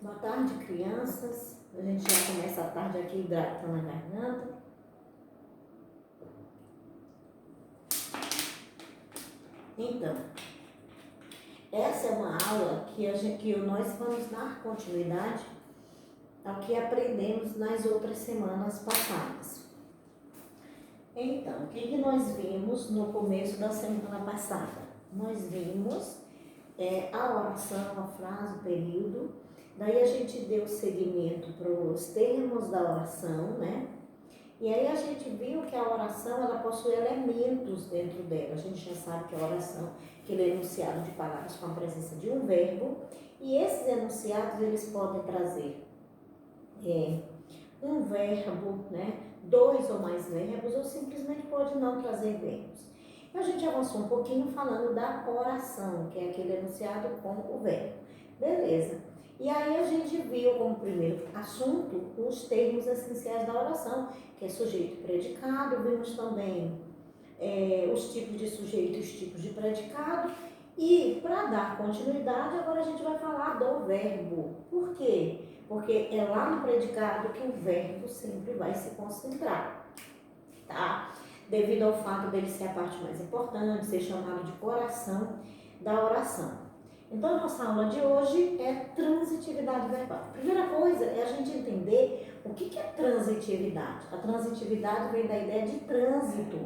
Boa tarde, crianças. A gente já começa a tarde aqui hidratando a garganta. Então, essa é uma aula que nós vamos dar continuidade ao que aprendemos nas outras semanas passadas. Então, o que nós vimos no começo da semana passada? Nós vimos a oração, a frase, o período. Daí a gente deu seguimento para os termos da oração, né? E aí a gente viu que a oração, ela possui elementos dentro dela. A gente já sabe que a oração, que ele é enunciado de palavras com a presença de um verbo. E esses enunciados, eles podem trazer um verbo, né? 2 ou mais verbos, ou simplesmente pode não trazer verbos. A gente avançou um pouquinho falando da oração, que é aquele enunciado com o verbo. Beleza. E aí a gente viu como primeiro assunto os termos essenciais da oração, que é sujeito e predicado. Vimos também os tipos de sujeito e os tipos de predicado. E para dar continuidade, agora a gente vai falar do verbo. Por quê? Porque é lá no predicado que o verbo sempre vai se concentrar, tá? Devido ao fato dele ser a parte mais importante, ser chamado de coração da oração. Então, a nossa aula de hoje é transitividade verbal. A primeira coisa é a gente entender o que é transitividade. A transitividade vem da ideia de trânsito,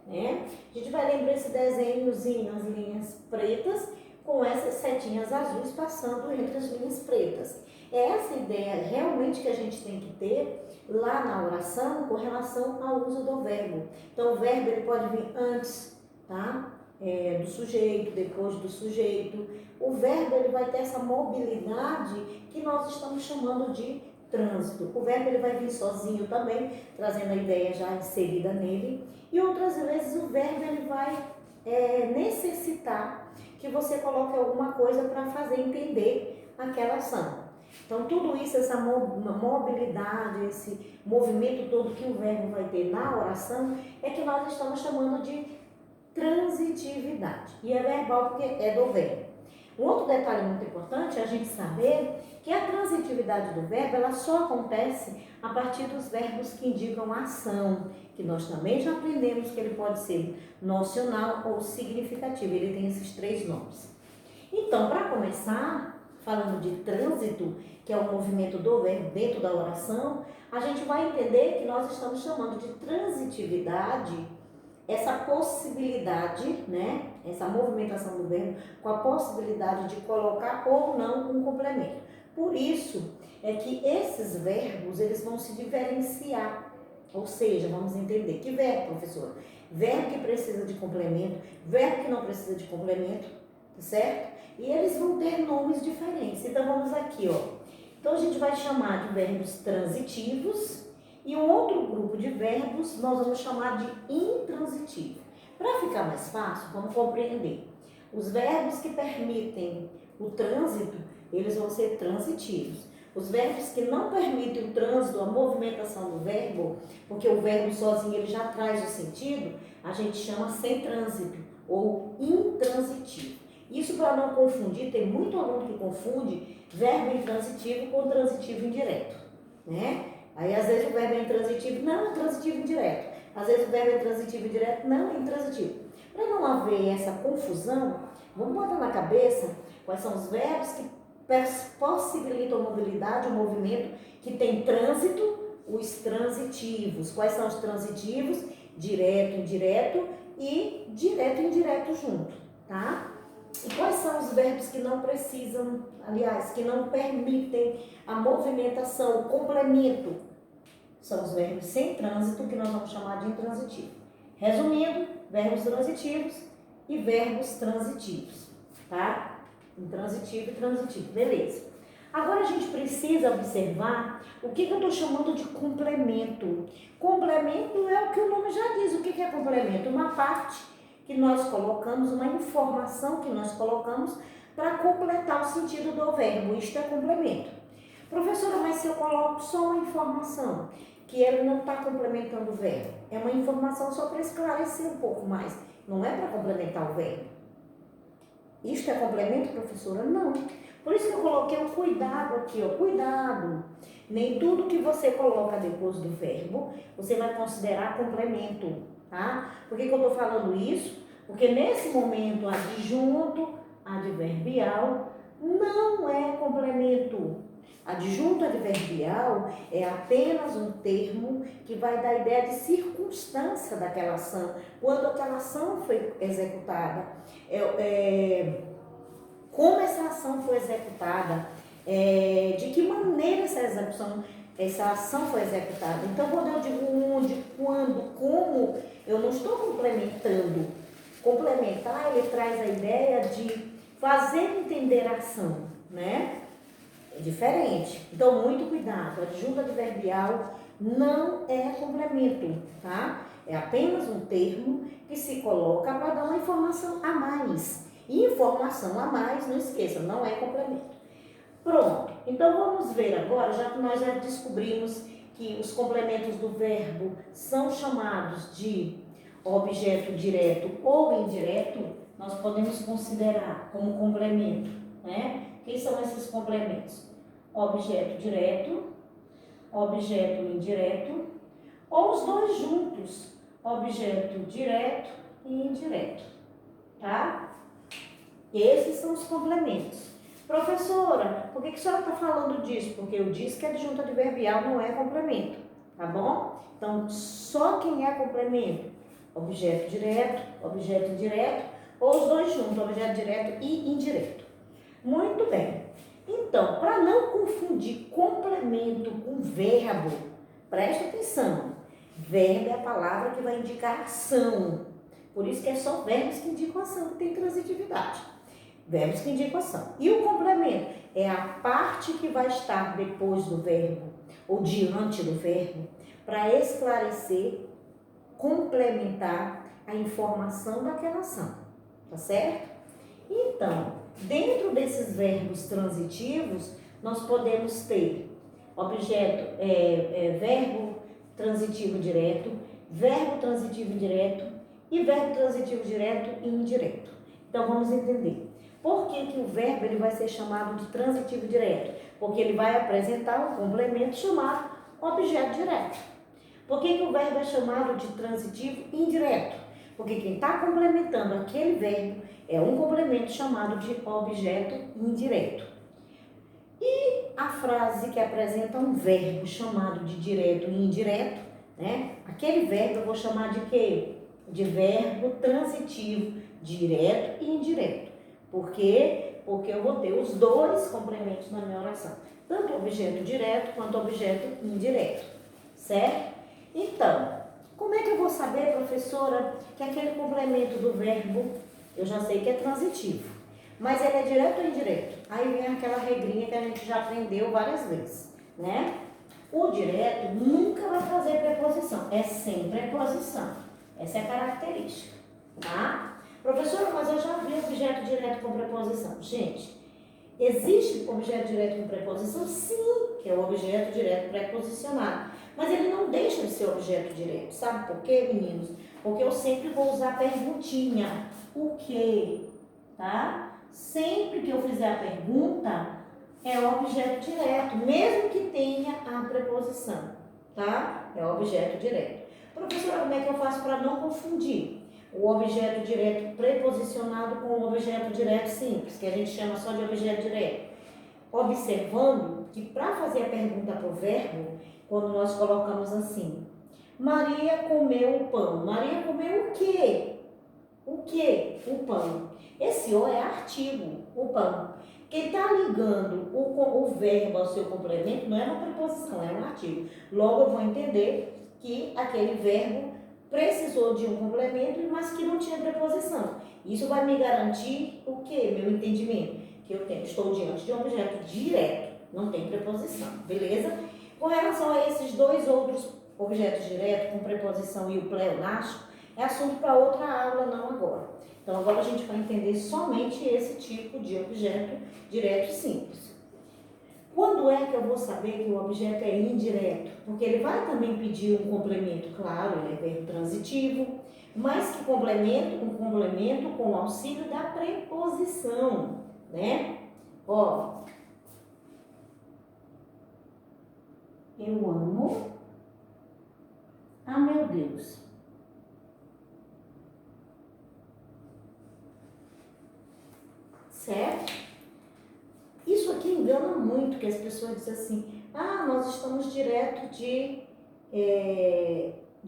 né? A gente vai lembrar esse desenhozinho, as linhas pretas, com essas setinhas azuis passando entre as linhas pretas. É essa ideia realmente que a gente tem que ter lá na oração com relação ao uso do verbo. Então, o verbo ele pode vir antes, tá? Do sujeito, depois do sujeito. O verbo ele vai ter essa mobilidade que nós estamos chamando de trânsito. O verbo ele vai vir sozinho também, trazendo a ideia já inserida nele. E outras vezes o verbo ele vai necessitar que você coloque alguma coisa para fazer entender aquela ação. Então, tudo isso, essa mobilidade, esse movimento todo que o verbo vai ter na oração, é que nós estamos chamando de transitividade. E é verbal porque é do verbo. Um outro detalhe muito importante é a gente saber que a transitividade do verbo, ela só acontece a partir dos verbos que indicam ação, que nós também já aprendemos que ele pode ser nocional ou significativo. Ele tem esses 3 nomes. Então, para começar, falando de trânsito, que é o movimento do verbo dentro da oração, a gente vai entender que nós estamos chamando de transitividade essa possibilidade, né? Essa movimentação do verbo com a possibilidade de colocar ou não um complemento. Por isso é que esses verbos, eles vão se diferenciar. Ou seja, vamos entender que verbo, professora? Verbo que precisa de complemento, verbo que não precisa de complemento, certo? E eles vão ter nomes diferentes. Então, vamos aqui, ó. Então, a gente vai chamar de verbos transitivos e um outro grupo de verbos nós vamos chamar de intransitivo. Para ficar mais fácil, vamos compreender. Os verbos que permitem o trânsito, eles vão ser transitivos. Os verbos que não permitem o trânsito, a movimentação do verbo, porque o verbo sozinho ele já traz o sentido, a gente chama sem trânsito ou intransitivo. Isso para não confundir, tem muito aluno que confunde verbo intransitivo com transitivo indireto, né? Aí às vezes o verbo é intransitivo, não, é transitivo indireto. Às vezes o verbo é transitivo indireto, não, é intransitivo. Para não haver essa confusão, vamos botar na cabeça quais são os verbos que possibilitam a mobilidade, o movimento, que tem trânsito, os transitivos. Quais são os transitivos? Direto, indireto e direto e indireto junto, tá? E quais são os verbos que não precisam, aliás, que não permitem a movimentação, o complemento? São os verbos sem trânsito, que nós vamos chamar de intransitivo. Resumindo, verbos transitivos e verbos transitivos, tá? Intransitivo e transitivo, beleza. Agora a gente precisa observar o que eu estou chamando de complemento. Complemento é o que o nome já diz. O que é complemento? Uma parte que nós colocamos, uma informação que nós colocamos para completar o sentido do verbo. Isto é complemento. Professora, mas se eu coloco só uma informação, que ele não está complementando o verbo, é uma informação só para esclarecer um pouco mais, não é para complementar o verbo. Isto é complemento, professora? Não. Por isso que eu coloquei o cuidado aqui, ó, cuidado. Nem tudo que você coloca depois do verbo, você vai considerar complemento, tá? Por que eu estou falando isso? Porque nesse momento, adjunto, adverbial, não é complemento. Adjunto adverbial é apenas um termo que vai dar a ideia de circunstância daquela ação, quando aquela ação foi executada, como essa ação foi executada, de que maneira essa ação foi executada. Então, quando eu digo onde, quando, como, eu não estou complementando. Complementar, ele traz a ideia de fazer entender a ação, né? É diferente. Então, muito cuidado. Adjunto adverbial não é complemento, tá? É apenas um termo que se coloca para dar uma informação a mais. E informação a mais, não esqueça, não é complemento. Pronto. Então, vamos ver agora, já que nós já descobrimos que os complementos do verbo são chamados de objeto direto ou indireto, nós podemos considerar como complemento, né? Quem são esses complementos? Objeto direto, objeto indireto, ou os dois juntos, objeto direto e indireto, tá? Esses são os complementos. Professora, por que a senhora está falando disso? Porque eu disse que adjunto adverbial não é complemento, tá bom? Então, só quem é complemento? Objeto direto, objeto indireto, ou os dois juntos, objeto direto e indireto. Muito bem. Então, para não confundir complemento com verbo, preste atenção. Verbo é a palavra que vai indicar ação. Por isso que é só verbos que indicam ação, que tem transitividade. Verbos que indicam ação. E o complemento é a parte que vai estar depois do verbo, ou diante do verbo, para esclarecer, complementar a informação daquela ação. Tá certo? Então, dentro desses verbos transitivos, nós podemos ter verbo transitivo direto, verbo transitivo indireto e verbo transitivo direto e indireto. Então, vamos entender. Por que o verbo ele vai ser chamado de transitivo direto? Porque ele vai apresentar um complemento chamado objeto direto. Por que o verbo é chamado de transitivo indireto? Porque quem está complementando aquele verbo é um complemento chamado de objeto indireto. E a frase que apresenta um verbo chamado de direto e indireto, né? Aquele verbo eu vou chamar de quê? De verbo transitivo direto e indireto. Por quê? Porque eu vou ter os dois complementos na minha oração. Tanto objeto direto quanto objeto indireto. Certo? Então, como é que eu vou saber, professora, que aquele complemento do verbo, eu já sei que é transitivo, mas ele é direto ou indireto? Aí vem aquela regrinha que a gente já aprendeu várias vezes, né? O direto nunca vai fazer preposição, é sempre preposição. Essa é a característica, tá? Professora, mas eu já vi objeto direto com preposição. Gente, existe objeto direto com preposição? Sim, que é o objeto direto preposicionado. Mas ele não deixa de ser objeto direto. Sabe por quê, meninos? Porque eu sempre vou usar a perguntinha. O quê? Tá? Sempre que eu fizer a pergunta, é objeto direto, mesmo que tenha a preposição. Tá? É objeto direto. Professora, como é que eu faço para não confundir o objeto direto preposicionado com o objeto direto simples, que a gente chama só de objeto direto? Observando que para fazer a pergunta para o verbo, quando nós colocamos assim, Maria comeu o pão. Maria comeu o quê? O quê? O pão. Esse O é artigo, o pão. Quem está ligando o verbo ao seu complemento não é uma preposição, é um artigo. Logo eu vou entender que aquele verbo precisou de um complemento, mas que não tinha preposição. Isso vai me garantir o quê? Meu entendimento. Que estou diante de um objeto direto, não tem preposição, beleza? Com relação a esses dois outros objetos diretos, com preposição e o pleonástico, é assunto para outra aula, não agora. Então, agora a gente vai entender somente esse tipo de objeto direto simples. Quando é que eu vou saber que o objeto é indireto? Porque ele vai também pedir um complemento, claro, ele é verbo transitivo, mas que complemento? Um complemento com auxílio da preposição, né? Ó, eu amo a meu Deus. Certo? Isso aqui engana muito, que as pessoas dizem assim, nós estamos direto de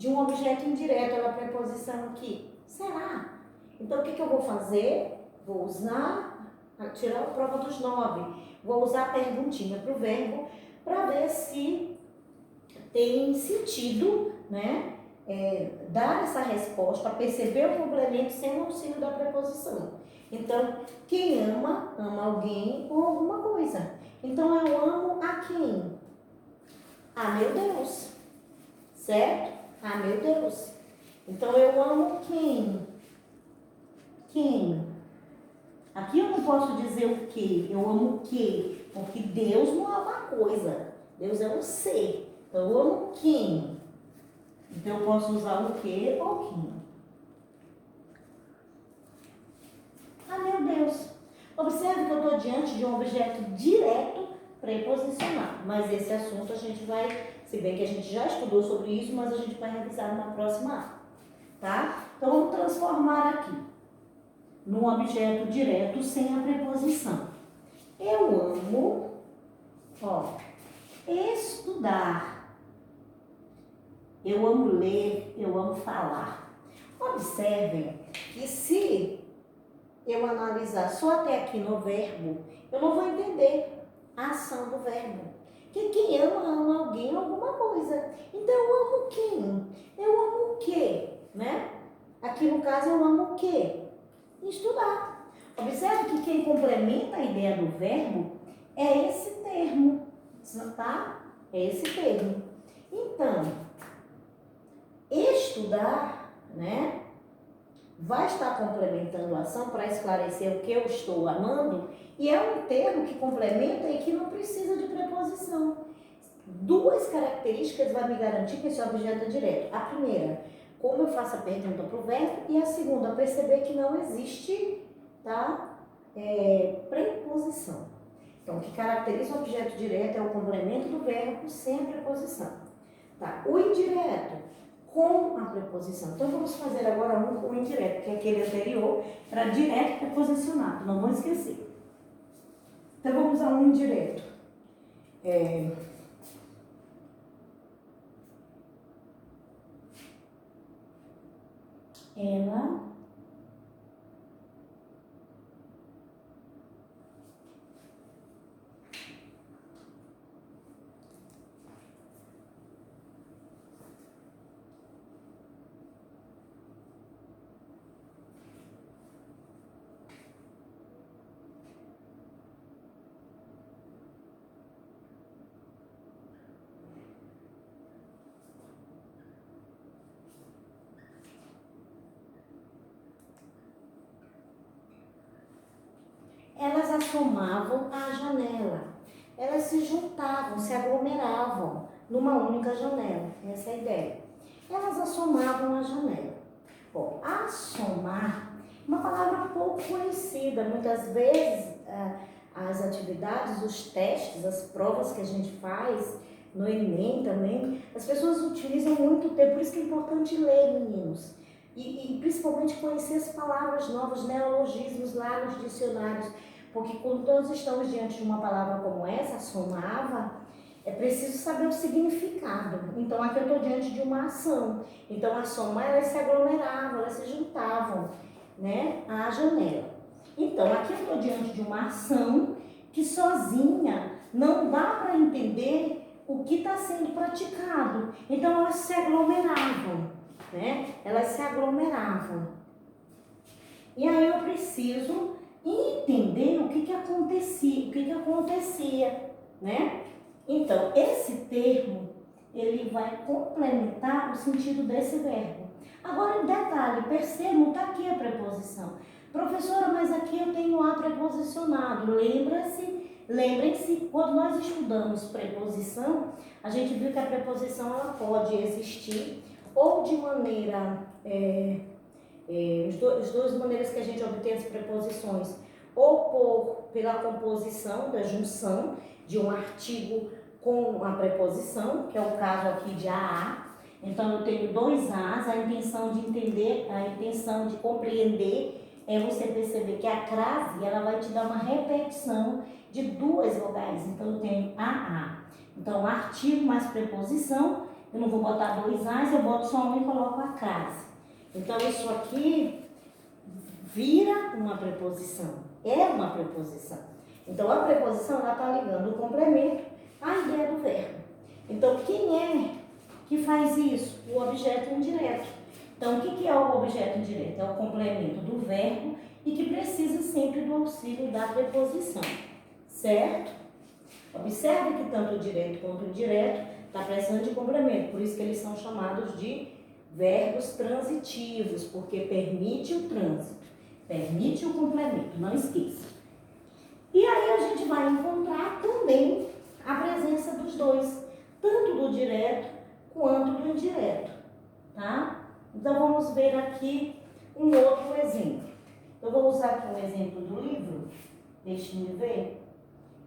um objeto indireto, ela preposição aqui. Será? Então, o que eu vou fazer? Vou usar, tirar a prova dos 9. Vou usar a perguntinha para o verbo, para ver se tem sentido, né? Dar essa resposta, perceber o complemento sem o auxílio da preposição. Então, quem ama, ama alguém ou alguma coisa. Então, eu amo a quem? A meu Deus. Certo? A meu Deus. Então, eu amo quem? Quem? Aqui eu não posso dizer o que, eu amo o que, porque Deus não é uma coisa. Deus é um ser. Então, eu amo quem? Então, eu posso usar o que ou quem. Ah, meu Deus. Observe que eu estou diante de um objeto direto preposicionado. Mas esse assunto a gente vai, se bem que a gente já estudou sobre isso, mas a gente vai revisar na próxima aula. Tá? Então, vamos transformar aqui num objeto direto sem a preposição. Eu amo, estudar. Eu amo ler, eu amo falar. Observem que se eu analisar só até aqui no verbo, eu não vou entender a ação do verbo. Que quem ama, ama alguém, alguma coisa. Então, eu amo quem? Eu amo o quê? Né? Aqui no caso, eu amo o quê? Estudar. Observe que quem complementa a ideia do verbo é esse termo, tá? É esse termo. Então, estudar, né? Vai estar complementando a ação para esclarecer o que eu estou amando, e é um termo que complementa e que não precisa de preposição. Duas características vai me garantir que esse objeto é direto. A primeira, como eu faço a pergunta para o verbo, e a segunda, perceber que não existe, tá? Preposição. Então, o que caracteriza o objeto direto é o complemento do verbo sem a preposição. Tá? O indireto, com a preposição. Então, vamos fazer agora um com o indireto, que é aquele anterior, para direto preposicionado, não vamos esquecer. Então, vamos usar um indireto. Ela elas assomavam à janela. Elas se juntavam, se aglomeravam numa única janela. Essa é a ideia. Elas assomavam à janela. Bom, assomar é uma palavra pouco conhecida. Muitas vezes, as atividades, os testes, as provas que a gente faz no Enem também, as pessoas utilizam muito o tempo. Por isso que é importante ler, meninos. E principalmente conhecer as palavras novas, neologismos lá nos dicionários. Porque quando nós estamos diante de uma palavra como essa, assomava, é preciso saber o significado. Então, aqui eu estou diante de uma ação. Então, a soma, elas se aglomeravam, elas se juntavam, né, à janela. Então, aqui eu estou diante de uma ação que sozinha não dá para entender o que está sendo praticado. Então, elas se aglomeravam, né? Elas se aglomeravam. E aí eu preciso entender o que acontecia, né? Então, esse termo, ele vai complementar o sentido desse verbo. Agora, em detalhe, percebam, está aqui a preposição. Professora, mas aqui eu tenho a preposicionado. Lembrem-se, quando nós estudamos preposição, a gente viu que a preposição ela pode existir ou de maneira, as duas maneiras que a gente obtém as preposições, ou por pela composição, da junção de um artigo com uma preposição, que é o caso aqui de AA. Então, eu tenho dois As, a intenção de entender, a intenção de compreender é você perceber que a crase, ela vai te dar uma repetição de duas vogais. Então, eu tenho AA. Então, artigo mais preposição, eu não vou botar dois As, eu boto só um e coloco a crase. Então, isso aqui vira uma preposição, é uma preposição. Então, a preposição, ela está ligando o complemento à ideia do verbo. Então, quem é que faz isso? O objeto indireto. Então, o que é o objeto indireto? É o complemento do verbo e que precisa sempre do auxílio da preposição, certo? Observe que tanto o direto quanto o indireto está precisando de complemento, por isso que eles são chamados de verbos transitivos, porque permite o trânsito, permite o complemento, não esqueça. E aí a gente vai encontrar também a presença dos dois, tanto do direto quanto do indireto, tá? Então vamos ver aqui um outro exemplo. Eu vou usar aqui um exemplo do livro, deixe-me ver.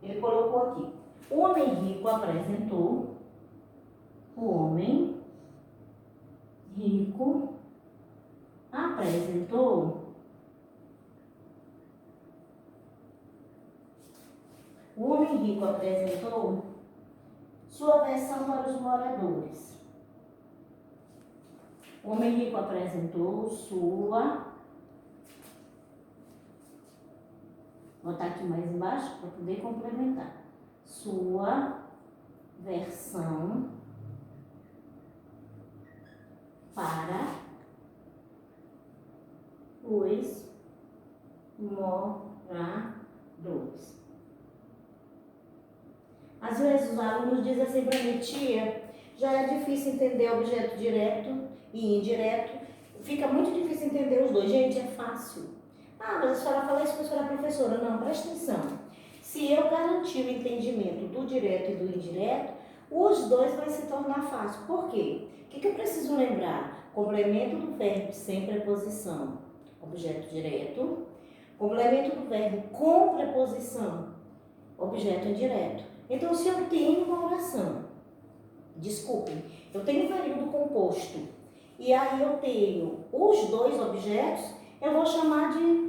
Ele colocou aqui: o homem rico apresentou, o homem rico apresentou o homem rico apresentou sua versão para os moradores. O homem rico apresentou sua... Vou botar aqui mais embaixo para poder complementar. Sua versão para os moradores. Às vezes os alunos dizem assim para mim: tia, já é difícil entender objeto direto e indireto, fica muito difícil entender os dois. Gente, é fácil. Ah, mas a senhora fala isso para a professora. Não, presta atenção. Se eu garantir o entendimento do direto e do indireto, os dois vai se tornar fácil. Por quê? O que eu preciso lembrar? Complemento do verbo sem preposição, objeto direto. Complemento do verbo com preposição, objeto indireto. Então, se eu tenho uma oração, desculpem, eu tenho um período composto, e aí eu tenho os dois objetos, eu vou chamar de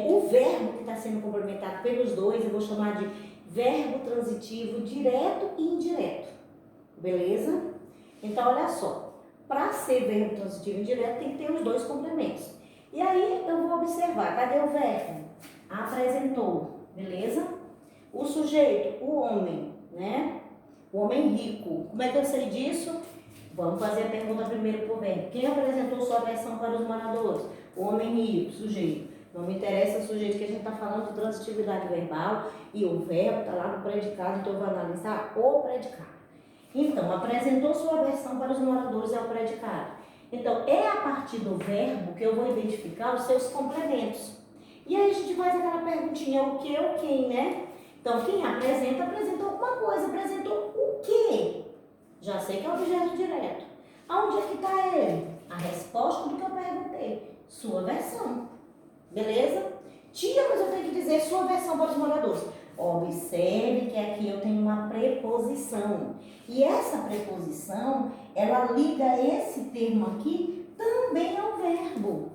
o verbo que está sendo complementado pelos dois, eu vou chamar de verbo transitivo direto e indireto. Beleza? Então, olha só. Para ser verbo transitivo indireto, tem que ter os dois complementos. E aí, eu vou observar. Cadê o verbo? Apresentou. Beleza? O sujeito, o homem, né? O homem rico. Como é que eu sei disso? Vamos fazer a pergunta primeiro para o verbo. Quem apresentou sua versão para os moradores? O homem rico, sujeito. Não me interessa o sujeito, que a gente está falando de transitividade verbal e o verbo está lá no predicado, então eu vou analisar o predicado. Então, apresentou sua versão para os moradores é o predicado. Então, é a partir do verbo que eu vou identificar os seus complementos. E aí a gente faz aquela perguntinha, o que ou quem, né? Então, quem apresenta, apresentou alguma coisa, apresentou o quê? Já sei que é objeto direto. Aonde é que está ele? A resposta do que eu perguntei. Sua versão. Beleza? Tia, mas eu tenho que dizer sua versão para os moradores. Observe que aqui eu tenho uma preposição. E essa preposição, ela liga esse termo aqui também ao verbo.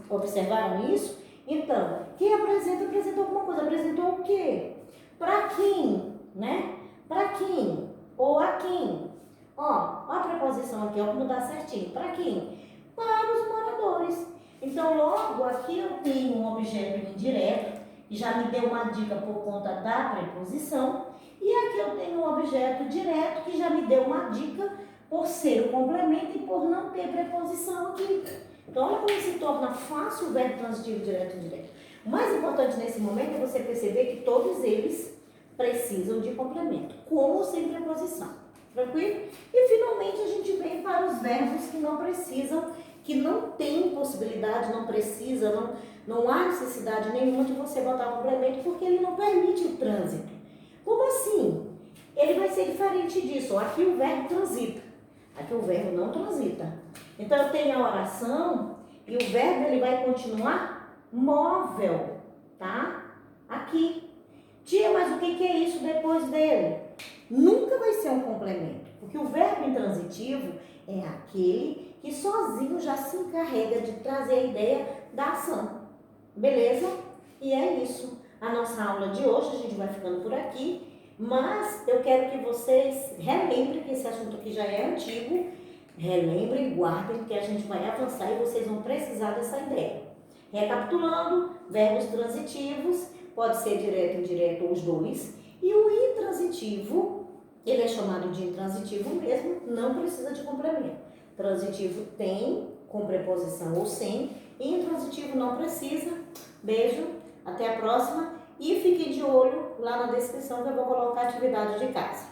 Observaram isso? Então, quem apresentou alguma coisa. Apresentou o quê? Para quem? Né? Para quem? Ou a quem? Ó, a preposição aqui, ó, como dá certinho. Para quem? Para os moradores. Então, logo aqui eu tenho um objeto indireto, que já me deu uma dica por conta da preposição. E aqui eu tenho um objeto direto, que já me deu uma dica por ser o complemento e por não ter preposição aqui. Então, olha como se torna fácil o verbo transitivo direto e indireto. O mais importante nesse momento é você perceber que todos eles precisam de complemento, com ou sem preposição. Tranquilo? E finalmente a gente vem para os verbos que não precisam, que não tem possibilidade, não precisa, não há necessidade nenhuma de você botar complemento, porque ele não permite o trânsito. Como assim? Ele vai ser diferente disso. Aqui o verbo transita, aqui o verbo não transita. Então eu tenho a oração E o verbo ele vai continuar móvel, tá? Aqui. Tia, mas o que é isso depois dele? Nunca vai ser um complemento, porque o verbo intransitivo é aquele que sozinho já se encarrega de trazer a ideia da ação. Beleza? E é isso. A nossa aula de hoje, a gente vai ficando por aqui, mas eu quero que vocês relembrem que esse assunto aqui já é antigo. Relembrem, guardem, porque a gente vai avançar e vocês vão precisar dessa ideia. Recapitulando, verbos transitivos, pode ser direto, indireto ou os dois. E o intransitivo, ele é chamado de intransitivo mesmo, não precisa de complemento. Transitivo tem com preposição ou sem, e intransitivo não precisa. Beijo, até a próxima e fique de olho lá na descrição que eu vou colocar a atividade de casa.